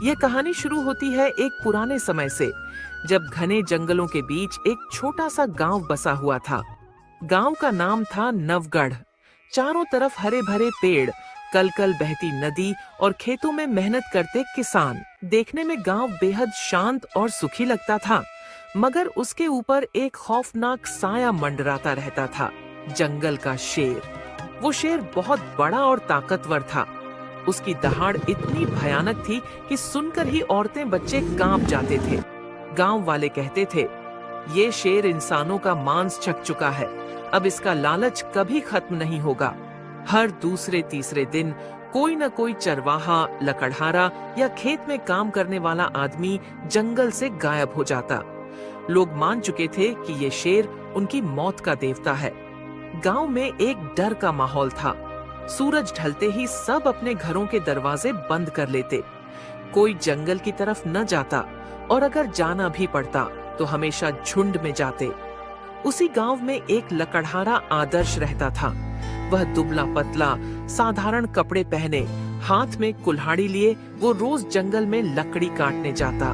यह कहानी शुरू होती है एक पुराने समय से, जब घने जंगलों के बीच एक छोटा सा गांव बसा हुआ था। गांव का नाम था नवगढ़। चारों तरफ हरे भरे पेड़, कल कल बहती नदी और खेतों में मेहनत करते किसान। देखने में गांव बेहद शांत और सुखी लगता था, मगर उसके ऊपर एक खौफनाक साया मंडराता रहता था, जंगल का शेर। वो शेर बहुत बड़ा और ताकतवर था। उसकी दहाड़ इतनी भयानक थी कि सुनकर ही औरतें बच्चे कांप जाते थे। गांव वाले कहते थे, ये शेर इंसानों का मांस छक चुका है, अब इसका लालच कभी खत्म नहीं होगा। हर दूसरे तीसरे दिन कोई न कोई चरवाहा, लकड़हारा या खेत में काम करने वाला आदमी जंगल से गायब हो जाता। लोग मान चुके थे कि ये शेर उनकी मौत का देवता है। गांव में एक डर का माहौल था। सूरज ढलते ही सब अपने घरों के दरवाजे बंद कर लेते। कोई जंगल की तरफ न जाता, और अगर जाना भी पड़ता तो हमेशा झुंड में जाते। उसी गांव में एक लकड़हारा आदर्श रहता था। वह दुबला पतला, साधारण कपड़े पहने, हाथ में कुल्हाड़ी लिए वो रोज जंगल में लकड़ी काटने जाता।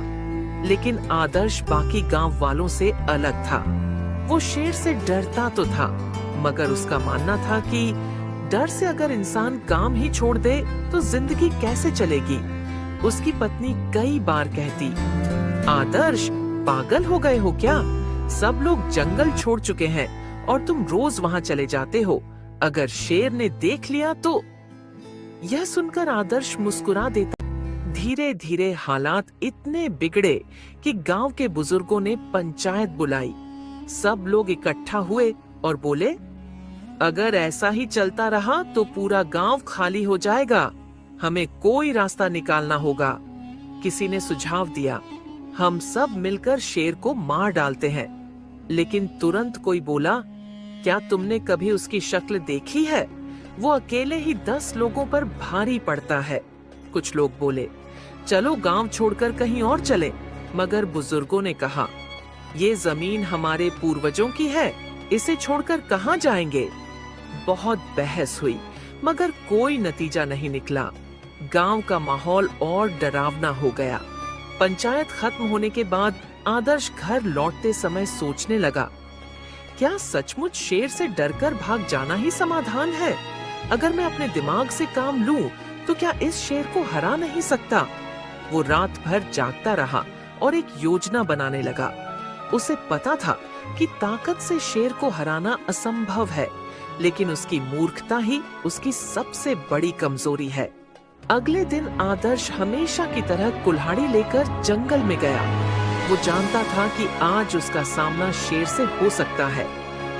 लेकिन आदर्श बाकी गांव वालों से अलग था। वो शेर से डरता तो था, मगर उसका मानना था कि डर से अगर इंसान काम ही छोड़ दे तो जिंदगी कैसे चलेगी। उसकी पत्नी कई बार कहती, आदर्श, पागल हो गए हो क्या? सब लोग जंगल छोड़ चुके हैं और तुम रोज वहां चले जाते हो। अगर शेर ने देख लिया तो। यह सुनकर आदर्श मुस्कुरा देता। धीरे धीरे हालात इतने बिगड़े कि गांव के बुजुर्गों ने पंचायत बुलाई। सब लोग इकट्ठा हुए और बोले, अगर ऐसा ही चलता रहा तो पूरा गांव खाली हो जाएगा। हमें कोई रास्ता निकालना होगा। किसी ने सुझाव दिया, हम सब मिलकर शेर को मार डालते हैं। लेकिन तुरंत कोई बोला, क्या तुमने कभी उसकी शक्ल देखी है? वो अकेले ही 10 लोगों पर भारी पड़ता है। कुछ लोग बोले, चलो गांव छोड़कर कहीं और चले। मगर बुजुर्गों ने कहा, ये जमीन हमारे पूर्वजों की है, इसे छोड़कर कहां जाएंगे? बहुत बहस हुई, मगर कोई नतीजा नहीं निकला। गांव का माहौल और डरावना हो गया। पंचायत खत्म होने के बाद आदर्श घर लौटते समय सोचने लगा, क्या सचमुच शेर से डरकर भाग जाना ही समाधान है? अगर मैं अपने दिमाग से काम लूं, तो क्या इस शेर को हरा नहीं सकता? वो रात भर जागता रहा और एक योजना बनाने लगा। उसे पता था कि ताकत से शेर को हराना असंभव है, लेकिन उसकी मूर्खता ही उसकी सबसे बड़ी कमजोरी है। अगले दिन आदर्श हमेशा की तरह कुल्हाड़ी लेकर जंगल में गया। वो जानता था कि आज उसका सामना शेर से हो सकता है।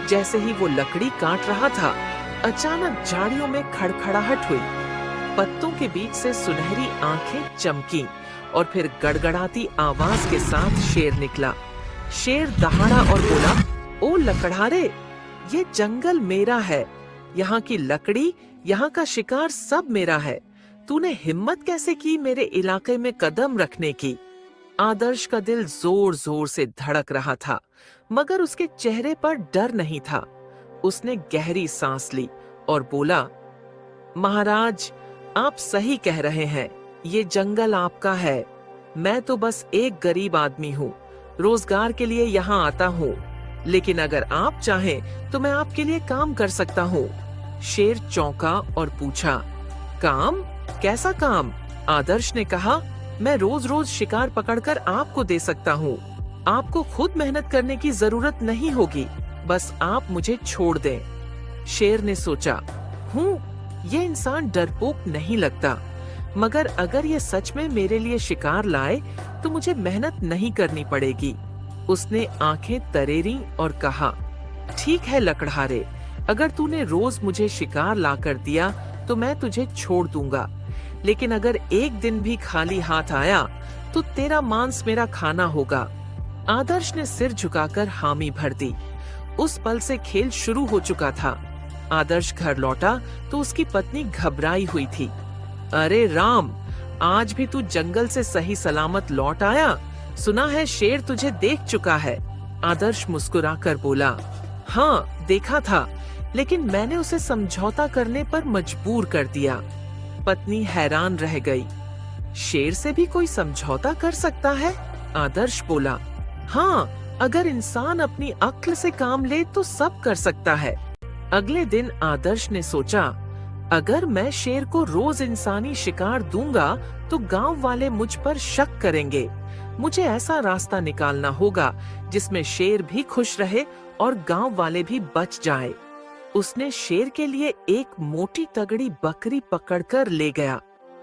जैसे ही वो लकड़ी काट रहा था, अचानक झाड़ियों में खड़खड़ाहट हुई। पत्तों के बीच से सुनहरी आंखें चमकी और फिर गड़गड़ाती आवाज के साथ शेर निकला। शेर दहाड़ा और बोला, ओ लकड़हारे, ये जंगल मेरा है। यहाँ की लकड़ी, यहाँ का शिकार सब मेरा है। तूने हिम्मत कैसे की मेरे इलाके में कदम रखने की? आदर्श का दिल जोर जोर से धड़क रहा था, मगर उसके चेहरे पर डर नहीं था। उसने गहरी सांस ली और बोला, महाराज, आप सही कह रहे हैं, ये जंगल आपका है। मैं तो बस एक गरीब आदमी हूँ, रोजगार के लिए यहाँ आता हूँ। लेकिन अगर आप चाहें तो मैं आपके लिए काम कर सकता हूँ। शेर चौंका और पूछा, काम? कैसा काम? आदर्श ने कहा, मैं रोज रोज शिकार पकड़कर आपको दे सकता हूँ। आपको खुद मेहनत करने की जरूरत नहीं होगी, बस आप मुझे छोड़ दें। शेर ने सोचा, ये इंसान डरपोक नहीं लगता, मगर अगर ये सच में मेरे लिए शिकार लाए तो मुझे मेहनत नहीं करनी पड़ेगी। उसने आंखें तरेरी और कहा, ठीक है लकड़हारे, अगर तूने रोज मुझे शिकार ला कर दिया तो मैं तुझे छोड़ दूंगा। लेकिन अगर एक दिन भी खाली हाथ आया तो तेरा मांस मेरा खाना होगा। आदर्श ने सिर झुकाकर हामी भर दी। उस पल से खेल शुरू हो चुका था। आदर्श घर लौटा तो उसकी पत्नी घबराई हुई थी। अरे राम, आज भी तू जंगल से सही सलामत लौट आया? सुना है शेर तुझे देख चुका है। आदर्श मुस्कुराकर बोला, हाँ देखा था, लेकिन मैंने उसे समझौता करने पर मजबूर कर दिया। पत्नी हैरान रह गई। शेर से भी कोई समझौता कर सकता है? आदर्श बोला, हाँ, अगर इंसान अपनी अक्ल से काम ले तो सब कर सकता है। अगले दिन आदर्श ने सोचा, अगर मैं शेर को रोज इंसानी शिकार दूंगा तो गांव वाले मुझ पर शक करेंगे। मुझे ऐसा रास्ता निकालना होगा जिसमें शेर भी खुश रहे और गांव वाले भी बच जाए। उसने शेर के लिए एक मोटी तगड़ी बकरी पकड़कर ले गया।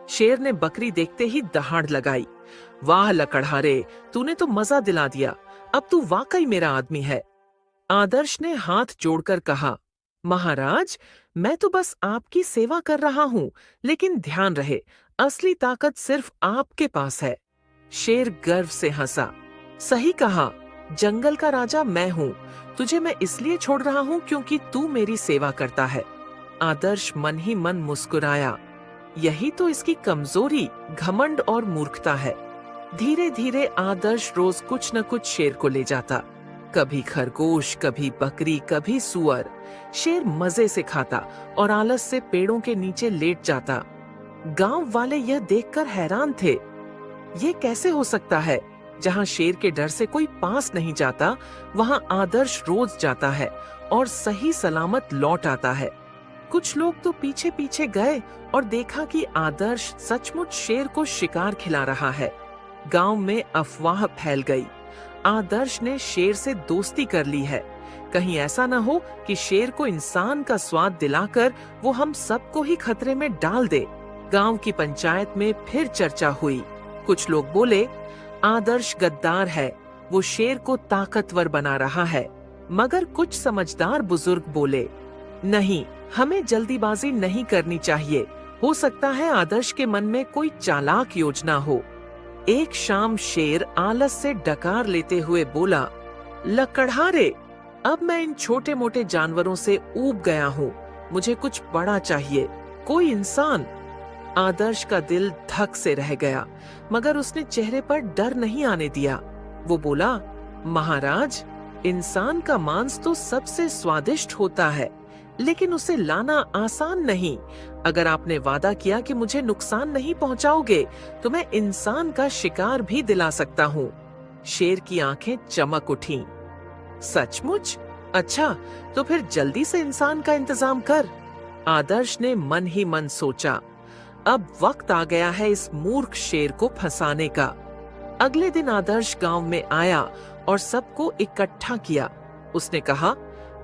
शेर ने बकरी देखते ही दहाड़ लगाई। वाह लकड़हारे, तूने तो मजा दिला दिया, अब तू वाकई मेरा आदमी है। आदर्श ने हाथ जोड़कर कहा, महाराज, मैं तो बस आपकी सेवा कर रहा हूँ, लेकिन ध्यान रहे, असली ताकत सिर्फ आपके पास है। शेर गर्व से हंसा, सही कहा, जंगल का राजा मैं हूँ। तुझे मैं इसलिए छोड़ रहा हूँ क्योंकि तू मेरी सेवा करता है। आदर्श मन ही मन मुस्कुराया। यही तो इसकी कमजोरी, घमंड और मूर्खता है। धीरे धीरे आदर्श रोज कुछ न कुछ शेर को ले जाता। कभी खरगोश, कभी बकरी, कभी सुअर। शेर मजे से खाता और आलस से पेड़ों के नीचे लेट जाता। गांव वाले यह देखकर हैरान थे। ये कैसे हो सकता है? जहां शेर के डर से कोई पास नहीं जाता, वहां आदर्श रोज जाता है और सही सलामत लौट आता है। कुछ लोग तो पीछे पीछे गए और देखा कि आदर्श सचमुच शेर को शिकार खिला रहा है। गांव में अफवाह फैल गई, आदर्श ने शेर से दोस्ती कर ली है। कहीं ऐसा न हो कि शेर को इंसान का स्वाद दिलाकर वो हम सबको ही खतरे में डाल दे। गांव की पंचायत में फिर चर्चा हुई। कुछ लोग बोले, आदर्श गद्दार है, वो शेर को ताकतवर बना रहा है। मगर कुछ समझदार बुजुर्ग बोले, नहीं, हमें जल्दीबाजी नहीं करनी चाहिए। हो सकता है आदर्श के मन में कोई चालाक योजना हो। एक शाम शेर आलस से डकार लेते हुए बोला, लकड़हारे, अब मैं इन छोटे मोटे जानवरों से ऊब गया हूँ। मुझे कुछ बड़ा चाहिए, कोई इंसान। आदर्श का दिल धक से रह गया, मगर उसने चेहरे पर डर नहीं आने दिया। वो बोला, महाराज, इंसान का मांस तो सबसे स्वादिष्ट होता है, लेकिन उसे लाना आसान नहीं। अगर आपने वादा किया कि मुझे नुकसान नहीं पहुंचाओगे, तो मैं इंसान का शिकार भी दिला सकता हूँ। शेर की आंखें चमक उठीं। सचमुच? अच्छा, तो फिर जल्दी से इंसान का इंतजाम कर। आदर्श ने मन ही मन सोचा, अब वक्त आ गया है इस मूर्ख शेर को फंसाने का। अगले दिन आदर्श गांव में आया और सबको इकट्ठा किया। उसने कहा,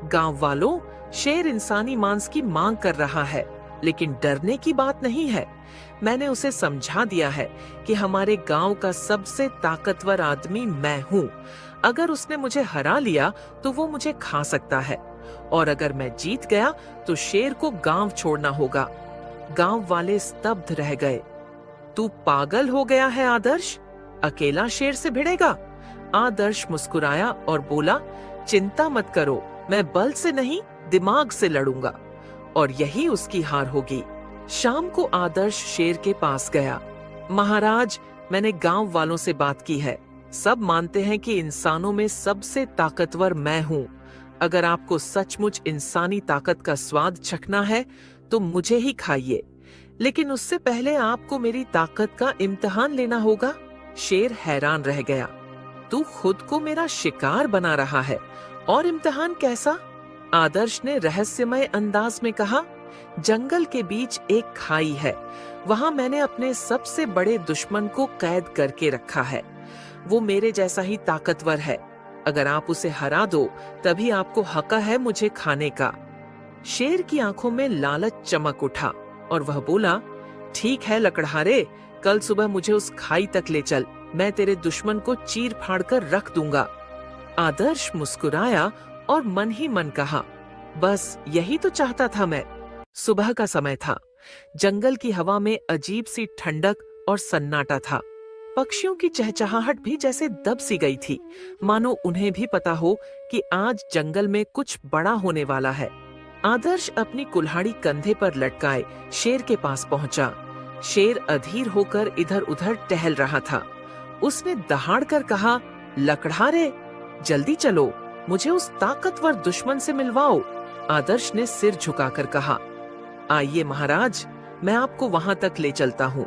गांव वालों, शेर इंसानी मांस की मांग कर रहा है, लेकिन डरने की बात नहीं है। मैंने उसे समझा दिया है कि हमारे गांव का सबसे ताकतवर आदमी मैं हूँ। अगर उसने मुझे हरा लिया तो वो मुझे खा सकता है, और अगर मैं जीत गया तो शेर को गांव छोड़ना होगा। गांव वाले स्तब्ध रह गए। तू पागल हो गया है आदर्श? अकेला शेर से भिड़ेगा? आदर्श मुस्कुराया और बोला, चिंता मत करो, मैं बल से नहीं, दिमाग से लड़ूंगा। और यही उसकी हार होगी। शाम को आदर्श शेर के पास गया। महाराज, मैंने गांव वालों से बात की है। सब मानते हैं कि इंसानों में सबसे ताकतवर मैं हूँ। अगर आपको सचमुच इंसानी ताकत का स्वाद चखना है तो मुझे ही खाइए, लेकिन उससे पहले आपको मेरी ताकत का इम्तिहान लेना होगा। शेर हैरान रह गया। तू खुद को मेरा शिकार बना रहा है, और इम्तिहान कैसा? आदर्श ने रहस्यमय अंदाज में कहा, जंगल के बीच एक खाई है, वहां मैंने अपने सबसे बड़े दुश्मन को कैद करके रखा है। वो मेरे जैसा ही ताकतवर है। अगर आप उसे हरा दो, तभी आपको हक है मुझे खाने का। शेर की आंखों में लालच चमक उठा और वह बोला, ठीक है लकड़हारे, कल सुबह मुझे उस खाई तक ले चल। मैं तेरे दुश्मन को चीर फाड़ कर रख दूंगा। आदर्श मुस्कुराया और मन ही मन कहा, बस यही तो चाहता था मैं। सुबह का समय था। जंगल की हवा में अजीब सी ठंडक और सन्नाटा था। पक्षियों की चहचहाहट भी जैसे दब सी गई थी, मानो उन्हें भी पता हो कि आज जंगल में कुछ बड़ा होने वाला है। आदर्श अपनी कुल्हाड़ी कंधे पर लटकाए शेर के पास पहुंचा। शेर अधीर होकर इधर उधर टहल रहा था। उसने दहाड़ कर कहा, लकड़हारे, जल्दी चलो, मुझे उस ताकतवर दुश्मन से मिलवाओ। आदर्श ने सिर झुकाकर कहा, आइए महाराज, मैं आपको वहां तक ले चलता हूँ,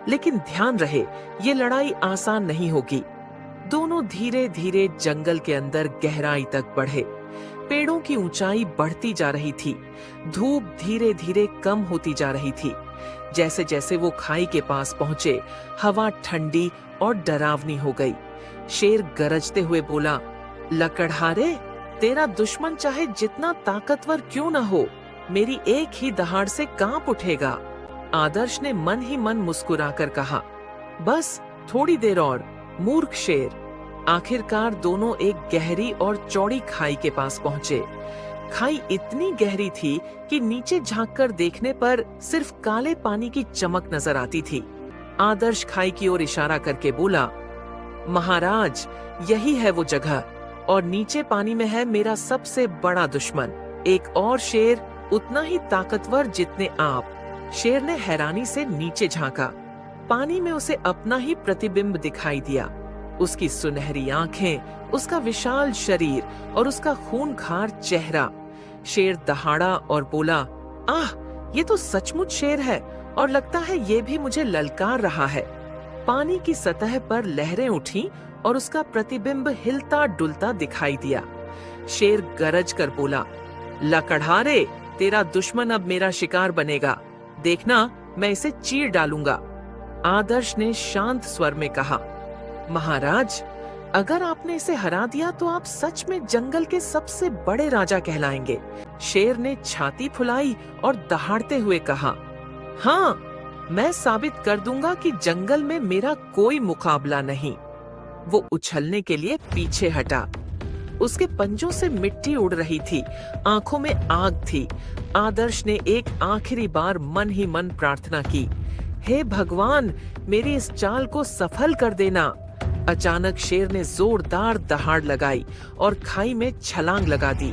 लेकिन ध्यान रहे ये लड़ाई आसान नहीं होगी। दोनों धीरे धीरे जंगल के अंदर गहराई तक बढ़े। पेड़ों की ऊंचाई बढ़ती जा रही थी। धूप धीरे धीरे कम होती जा रही थी। जैसे जैसे वो खाई के पास पहुंचे, हवा ठंडी और डरावनी हो गई। शेर गरजते हुए बोला, लकड़हारे, तेरा दुश्मन चाहे जितना ताकतवर क्यों न हो, मेरी एक ही दहाड़ से कांप उठेगा। आदर्श ने मन ही मन मुस्कुराकर कहा, बस थोड़ी देर और, मूर्ख शेर। आखिरकार दोनों एक गहरी और चौड़ी खाई के पास पहुंचे। खाई इतनी गहरी थी कि नीचे झांककर देखने पर सिर्फ काले पानी की चमक नजर आती थी। आदर्श खाई की ओर इशारा करके बोला, महाराज, यही है वो जगह, और नीचे पानी में है मेरा सबसे बड़ा दुश्मन, एक और शेर उतना ही ताकतवर जितने आप। शेर ने हैरानी से नीचे झांका। पानी में उसे अपना ही प्रतिबिंब दिखाई दिया। उसकी सुनहरी आंखें, उसका विशाल शरीर और उसका खूंखार चेहरा। शेर दहाड़ा और बोला, आह, ये तो सचमुच शेर है, और लगता है ये भी मुझे ललकार रहा है। पानी की सतह पर लहरें उठी और उसका प्रतिबिंब हिलता डुलता दिखाई दिया। शेर गरज कर बोला, लकड़हारे, तेरा दुश्मन अब मेरा शिकार बनेगा। देखना, मैं इसे चीर डालूंगा। आदर्श ने शांत स्वर में कहा, महाराज, अगर आपने इसे हरा दिया तो आप सच में जंगल के सबसे बड़े राजा कहलाएंगे। शेर ने छाती फुलाई और दहाड़ते हुए कहा, हाँ, मैं साबित कर दूंगा कि जंगल में मेरा कोई मुकाबला नहीं। वो उछलने के लिए पीछे हटा। उसके पंजों से मिट्टी उड़ रही थी, आंखों में आग थी। आदर्श ने एक आखिरी बार मन ही मन प्रार्थना की, हे भगवान, मेरी इस चाल को सफल कर देना। अचानक शेर ने जोरदार दहाड़ लगाई और खाई में छलांग लगा दी।